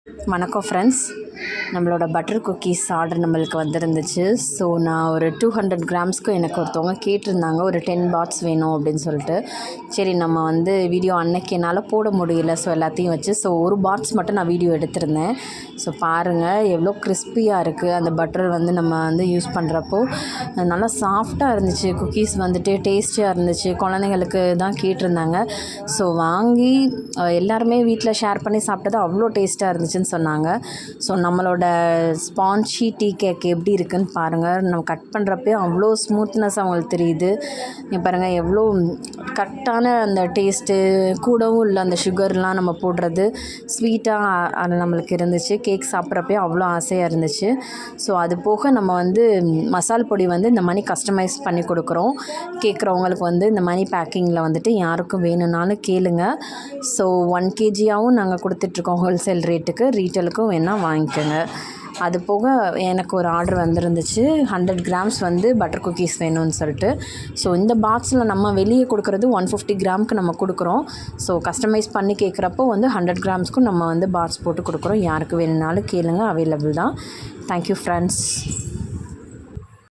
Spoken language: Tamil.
வணக்கம் ஃப்ரெண்ட்ஸ், நம்மளோட பட்டர் குக்கீஸ் ஆர்டர் நம்மளுக்கு வந்துருந்துச்சு. ஸோ நான் ஒரு 200 கிராம்ஸ்க்கு எனக்கு ஒருத்தவங்க கேட்டிருந்தாங்க, ஒரு 10 பாட்ஸ் வேணும் அப்படின்னு சொல்லிட்டு. சரி, நம்ம வந்து வீடியோ அன்னைக்கு என்னால் போட முடியல, ஸோ எல்லாத்தையும் வச்சு ஒரு பாட்ஸ் மட்டும் நான் வீடியோ எடுத்திருந்தேன். ஸோ பாருங்கள் எவ்வளோ கிறிஸ்பியாக இருக்குது. அந்த பட்டர் வந்து நம்ம வந்து யூஸ் பண்ணுறப்போ நல்லா சாஃப்டாக இருந்துச்சு. குக்கீஸ் வந்துட்டு டேஸ்டியாக இருந்துச்சு. குழந்தைங்களுக்கு தான் கேட்டிருந்தாங்க. ஸோ வாங்கி எல்லாருமே வீட்டில் ஷேர் பண்ணி சாப்பிட்டது அவ்வளோ டேஸ்ட்டாக இருந்துச்சுன்னு சொன்னாங்க. ஸோ நம்மளோட ஸ்பான்ஜி டீ கேக் எப்படி இருக்குதுன்னு பாருங்கள். நம்ம கட் பண்ணுறப்பே அவ்வளோ ஸ்மூத்னஸ் அவங்களுக்கு தெரியுது. பாருங்கள் எவ்வளோ கரெக்டான அந்த டேஸ்ட்டு, கூடவும் இல்லை அந்த சுகர்லாம் நம்ம போடுறது ஸ்வீட்டாக அது நம்மளுக்கு இருந்துச்சு. கேக் சாப்பிட்றப்பே அவ்வளோ ஆசையாக இருந்துச்சு. ஸோ அது போக நம்ம வந்து மசால் பொடி வந்து இந்த மாதிரி கஸ்டமைஸ் பண்ணி கொடுக்குறோம். கேட்குறவங்களுக்கு வந்து இந்த மாதிரி பேக்கிங்கில் வந்துட்டு யாருக்கும் வேணும்னாலும் கேளுங்க. ஸோ 1 kgயாகவும் நாங்கள் கொடுத்துட்ருக்கோம் ஹோல்சேல் ரேட்டுக்கு. ரீட்டெயிலுக்கும் வேணால் வாங்கிக்கோங்க. அது போக எனக்கு ஒரு ஆர்டர் வந்துருந்துச்சு, 100 கிராம்ஸ் வந்து பட்டர் குக்கீஸ் வேணும்னு சொல்லிட்டு. ஸோ இந்த பாக்ஸில் நம்ம வெளியே கொடுக்குறது 150 கிராமுக்கு நம்ம கொடுக்குறோம். ஸோ கஸ்டமைஸ் பண்ணி கேட்குறப்போ வந்து 100 கிராம்ஸ்க்கும் நம்ம வந்து பாக்ஸ் போட்டு கொடுக்குறோம். யாருக்கு வேணும்னாலும் கேளுங்க, அவைலபிள் தான். Thank you friends.